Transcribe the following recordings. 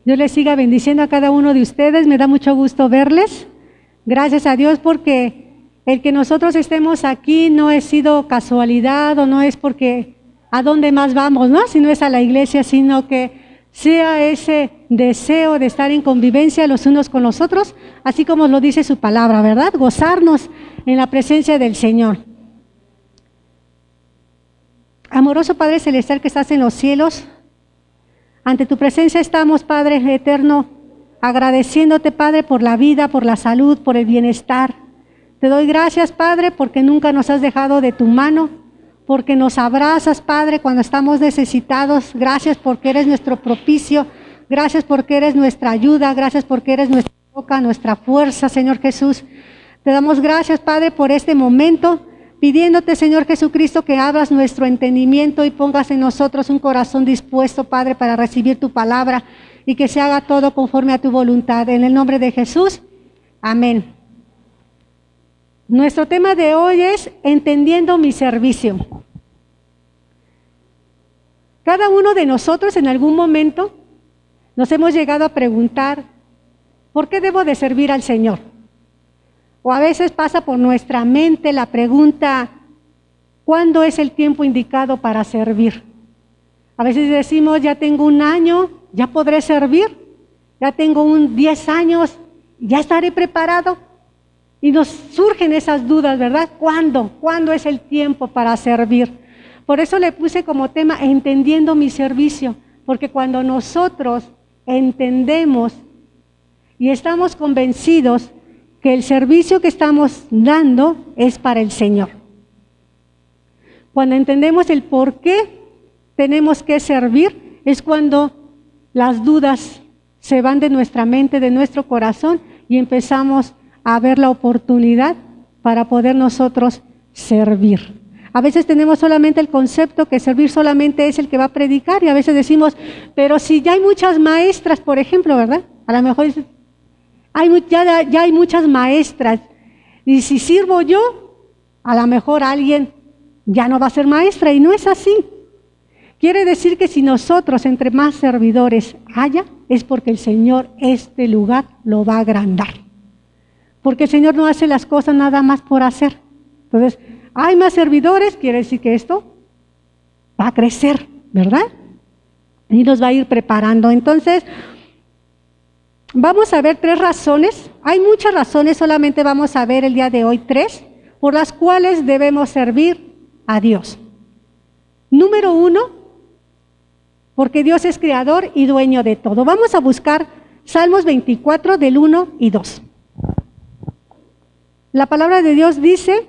Dios les siga bendiciendo a cada uno de ustedes. Me da mucho gusto verles. Gracias a Dios porque el que nosotros estemos aquí no ha sido casualidad o no es porque a dónde más vamos, ¿no? Si no es a la iglesia, sino que sea ese deseo de estar en convivencia los unos con los otros, así como lo dice su palabra, ¿verdad? Gozarnos en la presencia del Señor. Amoroso Padre Celestial que estás en los cielos, ante tu presencia estamos, Padre eterno, agradeciéndote, Padre, por la vida, por la salud, por el bienestar. Te doy gracias, Padre, porque nunca nos has dejado de tu mano, porque nos abrazas, Padre, cuando estamos necesitados. Gracias porque eres nuestro propicio, gracias porque eres nuestra ayuda, gracias porque eres nuestra roca, nuestra fuerza, Señor Jesús. Te damos gracias, Padre, por este momento, pidiéndote, Señor Jesucristo, que abras nuestro entendimiento y pongas en nosotros un corazón dispuesto, Padre, para recibir tu palabra y que se haga todo conforme a tu voluntad. En el nombre de Jesús, amén. Nuestro tema de hoy es entendiendo mi servicio. Cada uno de nosotros en algún momento nos hemos llegado a preguntar, ¿por qué debo de servir al Señor? O a veces pasa por nuestra mente la pregunta, ¿cuándo es el tiempo indicado para servir? A veces decimos, ya tengo un año, ya podré servir, ya tengo 10 años, ya estaré preparado. Y nos surgen esas dudas, ¿verdad? ¿Cuándo? ¿Cuándo es el tiempo para servir? Por eso le puse como tema, entendiendo mi servicio, porque cuando nosotros entendemos y estamos convencidos que el servicio que estamos dando es para el Señor. Cuando entendemos el por qué tenemos que servir, es cuando las dudas se van de nuestra mente, de nuestro corazón, y empezamos a ver la oportunidad para poder nosotros servir. A veces tenemos solamente el concepto que servir solamente es el que va a predicar, y a veces decimos, pero si ya hay muchas maestras, por ejemplo, ¿verdad? A lo mejor ya hay muchas maestras, y si sirvo yo, a lo mejor alguien ya no va a ser maestra, y no es así. Quiere decir que si nosotros entre más servidores haya, es porque el Señor este lugar lo va a agrandar. Porque el Señor no hace las cosas nada más por hacer. Entonces, hay más servidores, quiere decir que esto va a crecer, ¿verdad? Y nos va a ir preparando. Entonces, vamos a ver 3 razones. Hay muchas razones, solamente vamos a ver el día de hoy 3, por las cuales debemos servir a Dios. Número 1, porque Dios es creador y dueño de todo. Vamos a buscar Salmos 24 del 1 y 2. La palabra de Dios dice,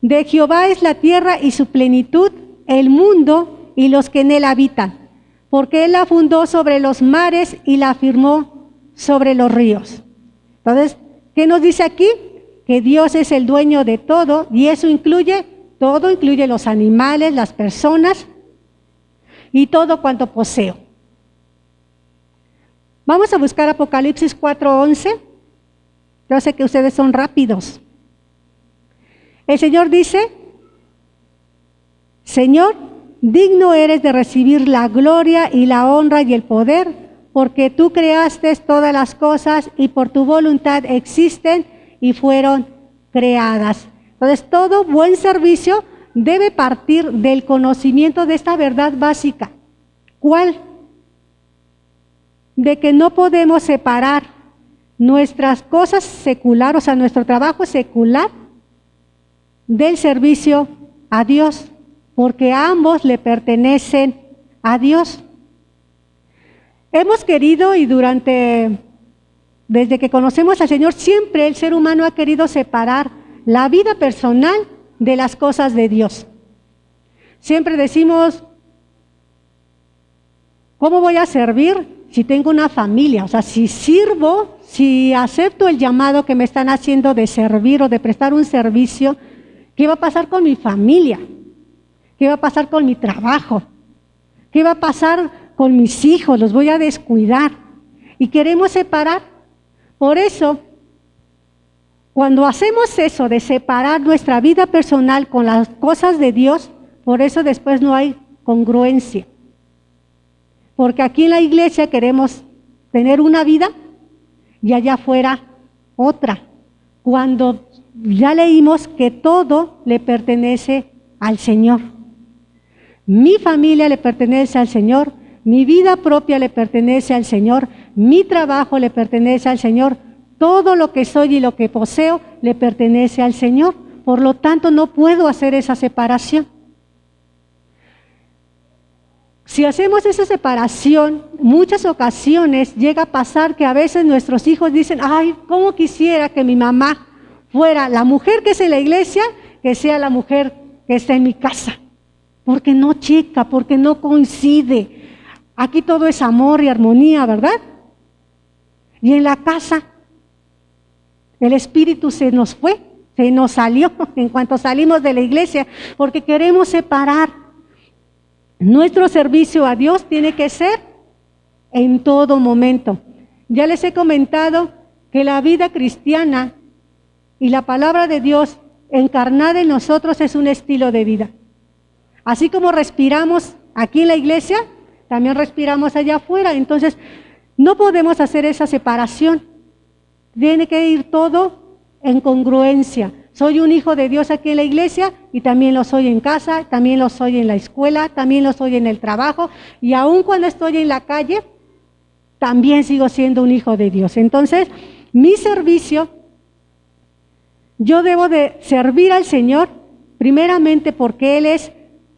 de Jehová es la tierra y su plenitud, el mundo y los que en él habitan, porque él la fundó sobre los mares y la afirmó sobre los ríos. Entonces, ¿qué nos dice aquí? Que Dios es el dueño de todo, y eso incluye todo, incluye los animales, las personas y todo cuanto poseo. Vamos a buscar Apocalipsis 4:11. Yo sé que ustedes son rápidos. El Señor dice, Señor, digno eres de recibir la gloria y la honra y el poder, porque tú creaste todas las cosas y por tu voluntad existen y fueron creadas. Entonces, todo buen servicio debe partir del conocimiento de esta verdad básica. ¿Cuál? De que no podemos separar nuestras cosas seculares, o sea, nuestro trabajo secular, del servicio a Dios, porque ambos le pertenecen a Dios. Hemos querido y desde que conocemos al Señor, siempre el ser humano ha querido separar la vida personal de las cosas de Dios. Siempre decimos, ¿cómo voy a servir si tengo una familia? O sea, si sirvo, si acepto el llamado que me están haciendo de servir o de prestar un servicio, ¿qué va a pasar con mi familia? ¿Qué va a pasar con mi trabajo? ¿Qué va a pasar con mis hijos? Los voy a descuidar. Y queremos separar. Por eso, cuando hacemos eso de separar nuestra vida personal con las cosas de Dios, por eso después no hay congruencia. Porque aquí en la iglesia queremos tener una vida y allá afuera otra. Cuando ya leímos que todo le pertenece al Señor. Mi familia le pertenece al Señor, mi vida propia le pertenece al Señor, mi trabajo le pertenece al Señor, todo lo que soy y lo que poseo le pertenece al Señor. Por lo tanto, no puedo hacer esa separación. Si hacemos esa separación, muchas ocasiones llega a pasar que a veces nuestros hijos dicen, ay, ¿cómo quisiera que mi mamá fuera la mujer que es en la iglesia, que sea la mujer que está en mi casa? Porque no checa, porque no coincide. Aquí todo es amor y armonía, ¿verdad? Y en la casa, el espíritu se nos fue, se nos salió en cuanto salimos de la iglesia, porque queremos separar. Nuestro servicio a Dios tiene que ser en todo momento. Ya les he comentado que la vida cristiana y la palabra de Dios encarnada en nosotros es un estilo de vida. Así como respiramos aquí en la iglesia, también respiramos allá afuera. Entonces, no podemos hacer esa separación. Tiene que ir todo en congruencia. Soy un hijo de Dios aquí en la iglesia y también lo soy en casa, también lo soy en la escuela, también lo soy en el trabajo y aun cuando estoy en la calle, también sigo siendo un hijo de Dios. Entonces, mi servicio, yo debo de servir al Señor primeramente porque Él es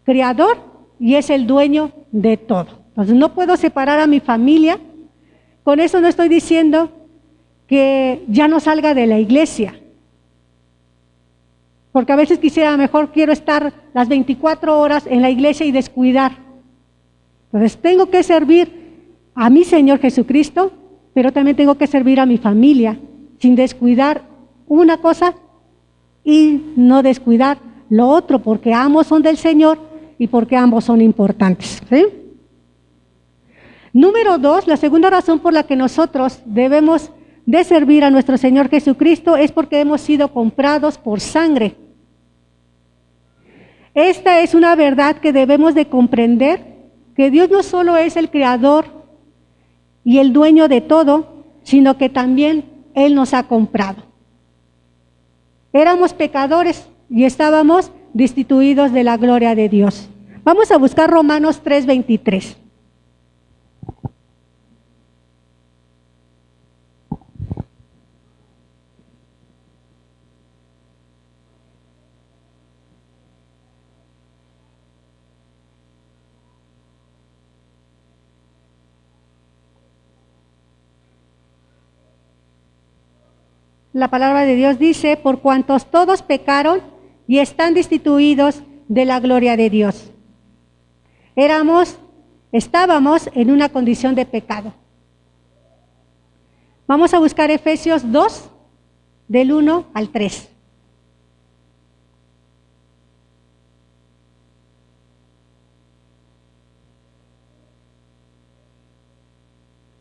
creador y es el dueño de todo. Entonces, no puedo separar a mi familia. Con eso no estoy diciendo que ya no salga de la iglesia. Porque a veces quisiera, mejor quiero estar las 24 horas en la iglesia y descuidar. Entonces tengo que servir a mi Señor Jesucristo, pero también tengo que servir a mi familia, sin descuidar una cosa y no descuidar lo otro, porque ambos son del Señor y porque ambos son importantes. ¿Sí? Número 2, la segunda razón por la que nosotros debemos de servir a nuestro Señor Jesucristo es porque hemos sido comprados por sangre. Esta es una verdad que debemos de comprender, que Dios no solo es el creador y el dueño de todo, sino que también Él nos ha comprado. Éramos pecadores y estábamos destituidos de la gloria de Dios. Vamos a buscar Romanos 3:23. La palabra de Dios dice, por cuantos todos pecaron y están destituidos de la gloria de Dios. Estábamos en una condición de pecado. Vamos a buscar Efesios 2, del 1 al 3.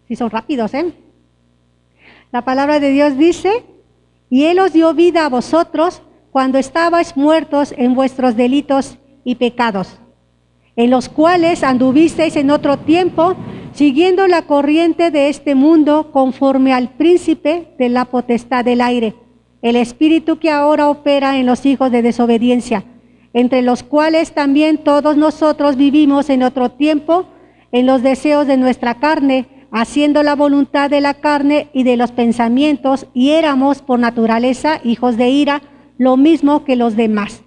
Sí, son rápidos, ¿eh? La palabra de Dios dice, y Él os dio vida a vosotros cuando estabais muertos en vuestros delitos y pecados, en los cuales anduvisteis en otro tiempo, siguiendo la corriente de este mundo, conforme al príncipe de la potestad del aire, el espíritu que ahora opera en los hijos de desobediencia, entre los cuales también todos nosotros vivimos en otro tiempo, en los deseos de nuestra carne, haciendo la voluntad de la carne y de los pensamientos, y éramos por naturaleza hijos de ira, lo mismo que los demás.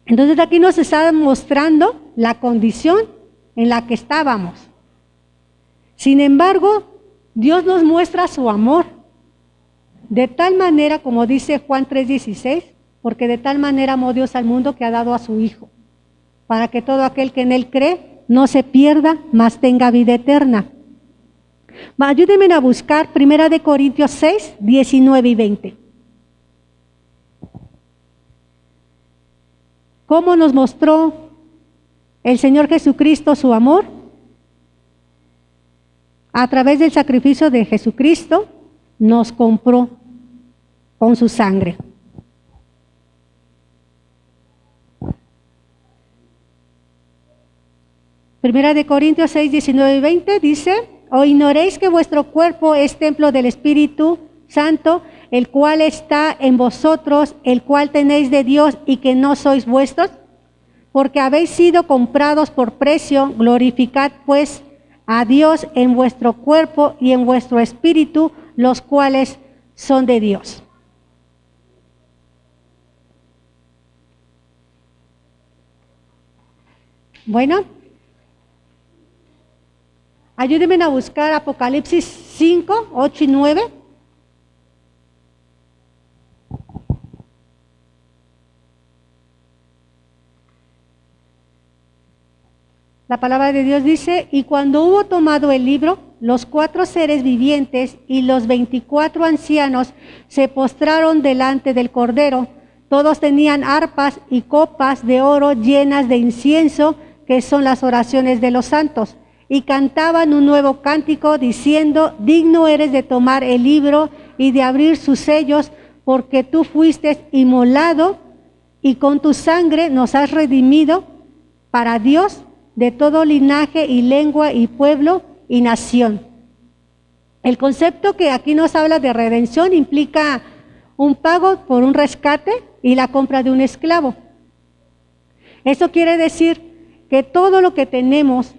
Entonces aquí nos está mostrando la condición en la que estábamos. Sin embargo, Dios nos muestra su amor, de tal manera, como dice Juan 3:16, porque de tal manera amó Dios al mundo que ha dado a su Hijo, para que todo aquel que en Él cree no se pierda, mas tenga vida eterna. Ayúdenme a buscar 1 Corintios 6, 19 y 20. ¿Cómo nos mostró el Señor Jesucristo su amor? A través del sacrificio de Jesucristo nos compró con su sangre. Primera de Corintios 6, 19 y 20 dice, ¿O ignoréis que vuestro cuerpo es templo del Espíritu Santo, el cual está en vosotros, el cual tenéis de Dios y que no sois vuestros? Porque habéis sido comprados por precio, glorificad pues a Dios en vuestro cuerpo y en vuestro espíritu, los cuales son de Dios. Bueno, ayúdenme a buscar Apocalipsis 5, 8 y 9. La palabra de Dios dice, y cuando hubo tomado el libro, los 4 seres vivientes y los 24 ancianos se postraron delante del Cordero. Todos tenían arpas y copas de oro llenas de incienso, que son las oraciones de los santos, y cantaban un nuevo cántico diciendo, digno eres de tomar el libro y de abrir sus sellos, porque tú fuiste inmolado y con tu sangre nos has redimido para Dios de todo linaje y lengua y pueblo y nación. El concepto que aquí nos habla de redención implica un pago por un rescate y la compra de un esclavo. Eso quiere decir que todo lo que tenemos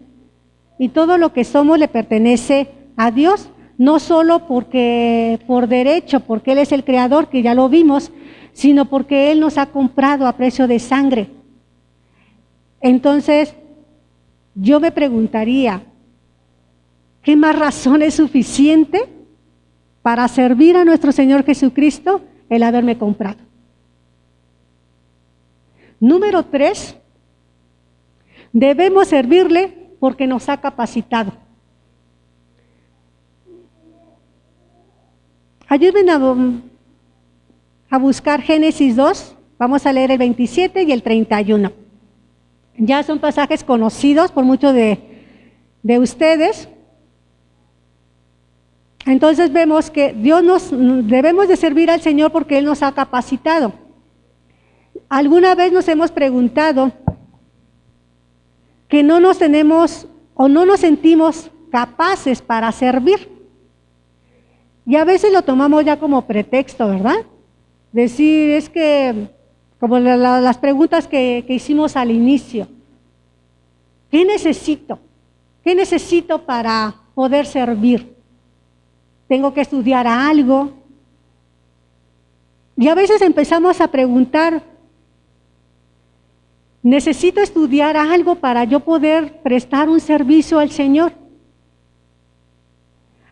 y todo lo que somos le pertenece a Dios, no solo porque por derecho, porque Él es el creador, que ya lo vimos, sino porque Él nos ha comprado a precio de sangre. Entonces, yo me preguntaría, ¿qué más razón es suficiente para servir a nuestro Señor Jesucristo el haberme comprado? Número 3, debemos servirle porque nos ha capacitado. Ayúdenme a buscar Génesis 2, vamos a leer el 27 y el 31. Ya son pasajes conocidos por muchos de ustedes. Entonces vemos que debemos de servir al Señor porque Él nos ha capacitado. ¿Alguna vez nos hemos preguntado que no nos tenemos o no nos sentimos capaces para servir? Y a veces lo tomamos ya como pretexto, ¿verdad? Decir, es que, como las preguntas que hicimos al inicio, ¿qué necesito? ¿Qué necesito para poder servir? ¿Tengo que estudiar algo? Y a veces empezamos a preguntar, ¿necesito estudiar algo para yo poder prestar un servicio al Señor?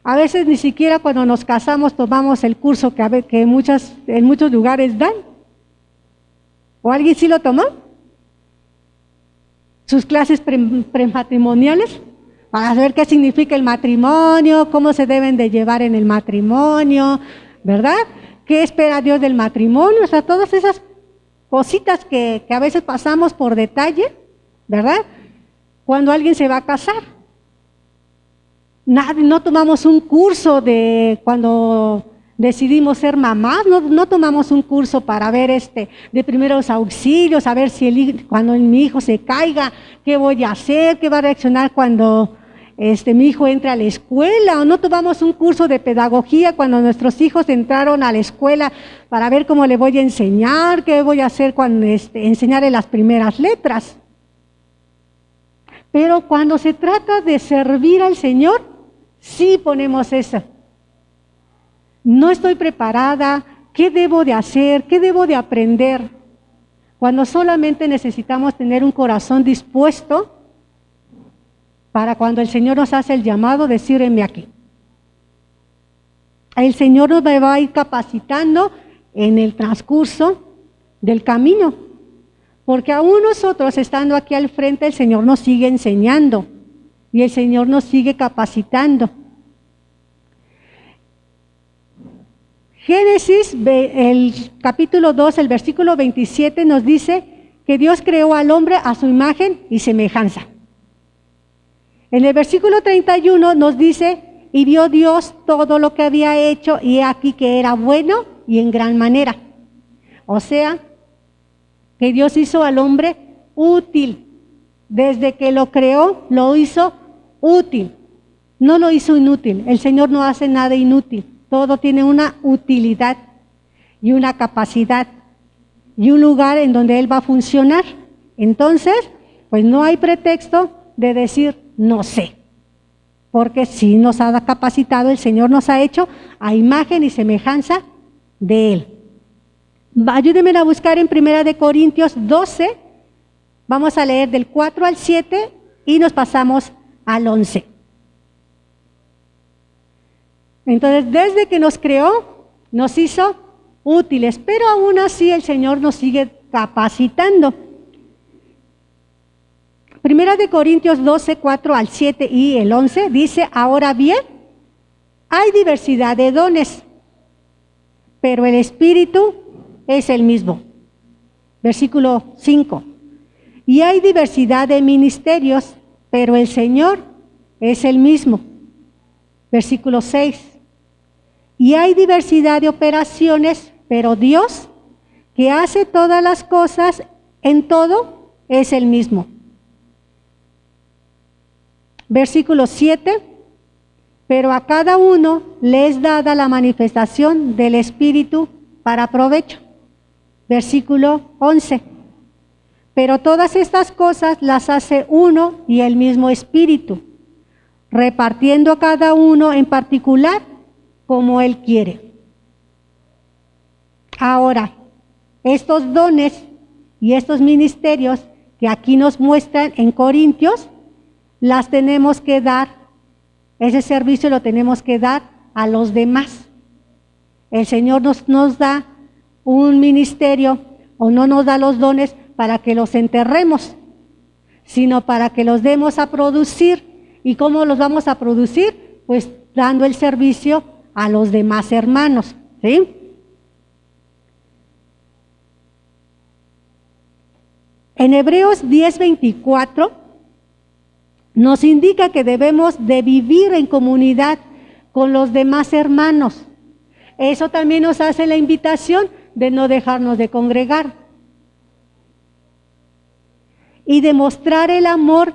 A veces ni siquiera cuando nos casamos tomamos el curso que en muchos lugares dan. ¿O alguien sí lo tomó? Sus clases prematrimoniales, para saber qué significa el matrimonio, cómo se deben de llevar en el matrimonio, ¿verdad? ¿Qué espera Dios del matrimonio? O sea, todas esas cositas que a veces pasamos por detalle, ¿verdad? Cuando alguien se va a casar. No tomamos un curso de cuando decidimos ser mamás, no tomamos un curso para ver de primeros auxilios, a ver si cuando mi hijo se caiga, qué voy a hacer, qué va a reaccionar cuando mi hijo entre a la escuela, o no tomamos un curso de pedagogía cuando nuestros hijos entraron a la escuela para ver cómo le voy a enseñar, qué voy a hacer cuando enseñarle las primeras letras. Pero cuando se trata de servir al Señor, sí ponemos eso. No estoy preparada, ¿qué debo de hacer? ¿Qué debo de aprender? Cuando solamente necesitamos tener un corazón dispuesto para cuando el Señor nos hace el llamado, decir, heme aquí. El Señor nos va a ir capacitando en el transcurso del camino, porque aún nosotros estando aquí al frente, el Señor nos sigue enseñando y el Señor nos sigue capacitando. Génesis, el capítulo 2, el versículo 27 nos dice que Dios creó al hombre a su imagen y semejanza. En el versículo 31 nos dice, y vio Dios todo lo que había hecho y he aquí que era bueno y en gran manera. O sea, que Dios hizo al hombre útil. Desde que lo creó, lo hizo útil. No lo hizo inútil. El Señor no hace nada inútil. Todo tiene una utilidad y una capacidad y un lugar en donde Él va a funcionar. Entonces, pues no hay pretexto de decir no sé. Porque sí nos ha capacitado, el Señor nos ha hecho a imagen y semejanza de Él. Ayúdenme a buscar en 1 Corintios 12, vamos a leer del 4 al 7 y nos pasamos al 11. Entonces, desde que nos creó, nos hizo útiles, pero aún así el Señor nos sigue capacitando. 1 Corintios 12, 4 al 7 y el 11 dice, ahora bien, hay diversidad de dones, pero el Espíritu es el mismo. Versículo 5. Y hay diversidad de ministerios, pero el Señor es el mismo. Versículo 6. Y hay diversidad de operaciones, pero Dios, que hace todas las cosas en todo, es el mismo. Versículo 7. Pero a cada uno le es dada la manifestación del Espíritu para provecho. Versículo 11. Pero todas estas cosas las hace uno y el mismo Espíritu, repartiendo a cada uno en particular como Él quiere. Ahora, estos dones y estos ministerios que aquí nos muestran en Corintios, las tenemos que dar, ese servicio lo tenemos que dar a los demás. El Señor nos da un ministerio o no nos da los dones para que los enterremos, sino para que los demos a producir. ¿Y cómo los vamos a producir? Pues dando el servicio a los demás hermanos, ¿sí? En Hebreos 10:24 nos indica que debemos de vivir en comunidad con los demás hermanos. Eso también nos hace la invitación de no dejarnos de congregar y demostrar el amor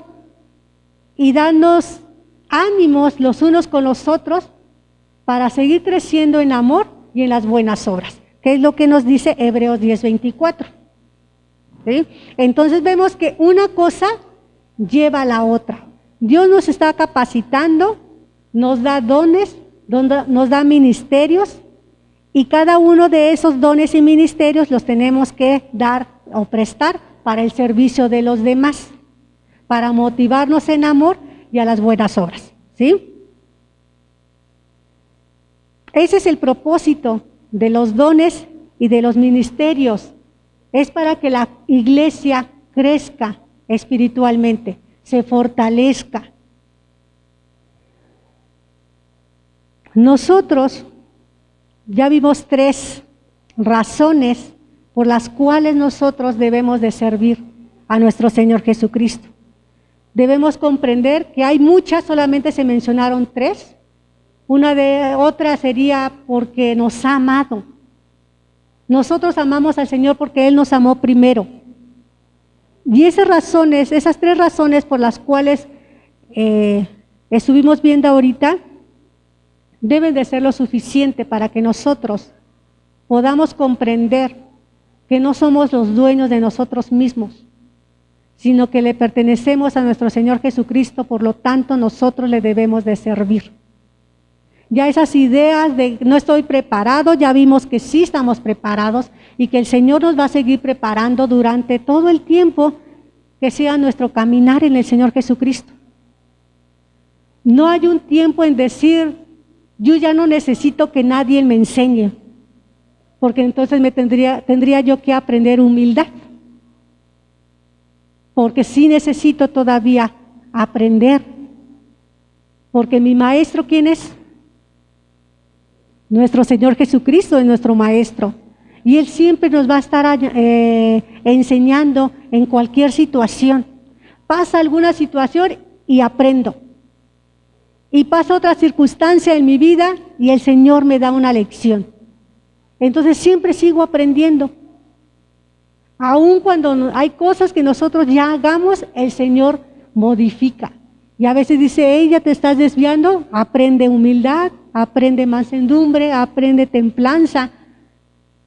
y darnos ánimos los unos con los otros para seguir creciendo en amor y en las buenas obras, que es lo que nos dice Hebreos 10:24. ¿Sí? Entonces vemos que una cosa lleva a la otra. Dios nos está capacitando, nos da dones, nos da ministerios, y cada uno de esos dones y ministerios los tenemos que dar o prestar para el servicio de los demás, para motivarnos en amor y a las buenas obras, ¿sí? Ese es el propósito de los dones y de los ministerios. Es para que la iglesia crezca espiritualmente, se fortalezca. Nosotros ya vimos 3 razones por las cuales nosotros debemos de servir a nuestro Señor Jesucristo. Debemos comprender que hay muchas, solamente se mencionaron 3. Otra sería porque nos ha amado. Nosotros amamos al Señor porque Él nos amó primero. Y esas 3 razones por las cuales estuvimos viendo ahorita, deben de ser lo suficiente para que nosotros podamos comprender que no somos los dueños de nosotros mismos, sino que le pertenecemos a nuestro Señor Jesucristo, por lo tanto nosotros le debemos de servir. Ya esas ideas de no estoy preparado, ya vimos que sí estamos preparados y que el Señor nos va a seguir preparando durante todo el tiempo que sea nuestro caminar en el Señor Jesucristo. No hay un tiempo en decir, yo ya no necesito que nadie me enseñe, porque entonces tendría yo que aprender humildad, porque sí necesito todavía aprender, porque mi maestro, ¿quién es? Nuestro Señor Jesucristo es nuestro maestro, y Él siempre nos va a estar enseñando en cualquier situación. Pasa alguna situación y aprendo. Y pasa otra circunstancia en mi vida y el Señor me da una lección. Entonces siempre sigo aprendiendo. Aun cuando hay cosas que nosotros ya hagamos, el Señor modifica. Y a veces dice, ella te estás desviando, aprende humildad, aprende mansedumbre, aprende templanza,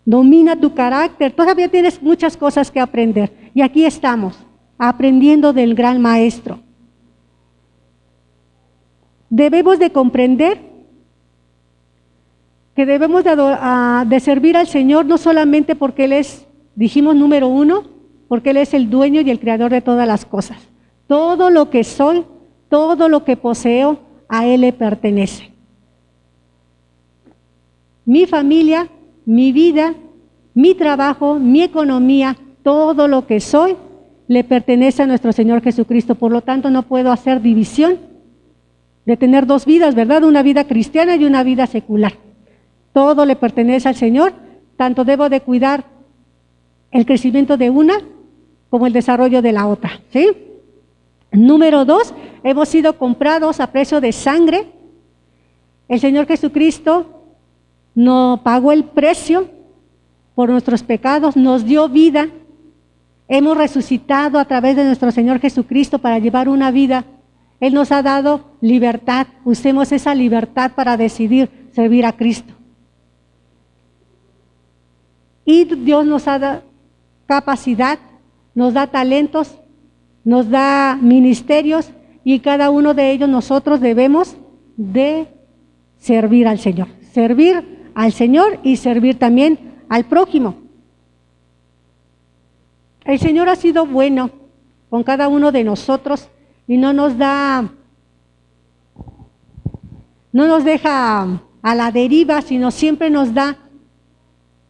domina tu carácter. Todavía tienes muchas cosas que aprender. Y aquí estamos, aprendiendo del gran maestro. Debemos de comprender que debemos de servir al Señor no solamente porque Él es, dijimos, número uno, porque Él es el dueño y el creador de todas las cosas. Todo lo que soy, todo lo que poseo, a Él le pertenece. Mi familia, mi vida, mi trabajo, mi economía, todo lo que soy, le pertenece a nuestro Señor Jesucristo. Por lo tanto, no puedo hacer división de tener dos vidas, ¿verdad? Una vida cristiana y una vida secular. Todo le pertenece al Señor, tanto debo de cuidar el crecimiento de una como el desarrollo de la otra, ¿sí? Número 2, hemos sido comprados a precio de sangre. El Señor Jesucristo nos pagó el precio por nuestros pecados, nos dio vida. Hemos resucitado a través de nuestro Señor Jesucristo para llevar una vida. Él nos ha dado libertad. Usemos esa libertad para decidir servir a Cristo. Y Dios nos ha dado capacidad, nos da talentos, nos da ministerios, y cada uno de ellos nosotros debemos de servir al Señor. Servir al Señor y servir también al prójimo. El Señor ha sido bueno con cada uno de nosotros y no nos deja a la deriva, sino siempre nos da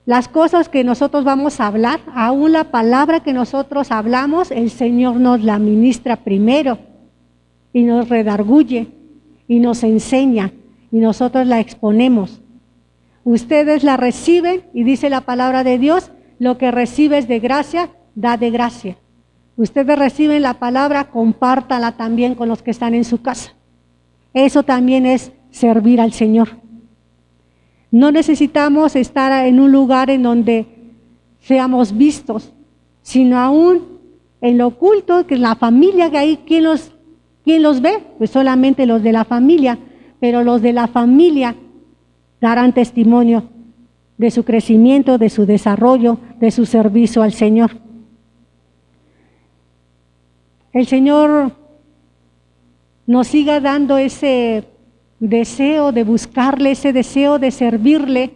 las cosas que nosotros vamos a hablar. Aún la palabra que nosotros hablamos, el Señor nos la ministra primero y nos redarguye y nos enseña y nosotros la exponemos. Ustedes la reciben y dice la palabra de Dios, lo que recibes de gracia, da de gracia. Ustedes reciben la palabra, compártala también con los que están en su casa. Eso también es servir al Señor. No necesitamos estar en un lugar en donde seamos vistos, sino aún en lo oculto, que es la familia, que ahí, ¿quién los ve? Pues solamente los de la familia, pero los de la familia darán testimonio de su crecimiento, de su desarrollo, de su servicio al Señor. El Señor nos siga dando ese deseo de buscarle, ese deseo de servirle,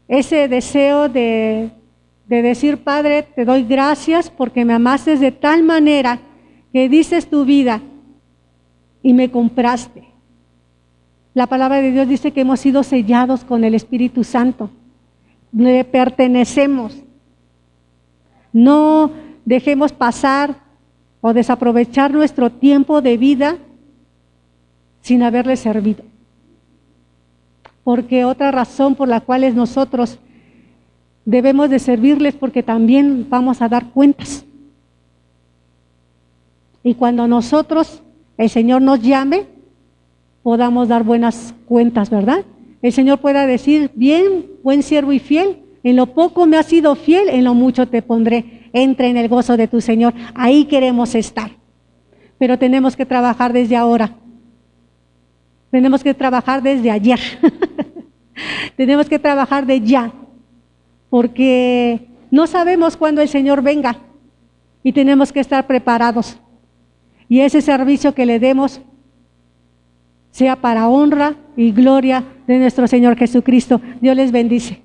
ese deseo de decir, Padre, te doy gracias porque me amaste de tal manera que dices tu vida y me compraste. La palabra de Dios dice que hemos sido sellados con el Espíritu Santo, le pertenecemos. No dejemos pasar o desaprovechar nuestro tiempo de vida sin haberle servido. Porque otra razón por la cual nosotros debemos de servirles, porque también vamos a dar cuentas. Y cuando nosotros, el Señor nos llame, podamos dar buenas cuentas, ¿verdad? El Señor pueda decir, bien, buen siervo y fiel, en lo poco me has sido fiel, en lo mucho te pondré, entra en el gozo de tu Señor. Ahí queremos estar, pero tenemos que trabajar desde ahora. Tenemos que trabajar desde ayer. Tenemos que trabajar de ya, porque no sabemos cuándo el Señor venga y tenemos que estar preparados. Y ese servicio que le demos sea para honra y gloria de nuestro Señor Jesucristo. Dios les bendice.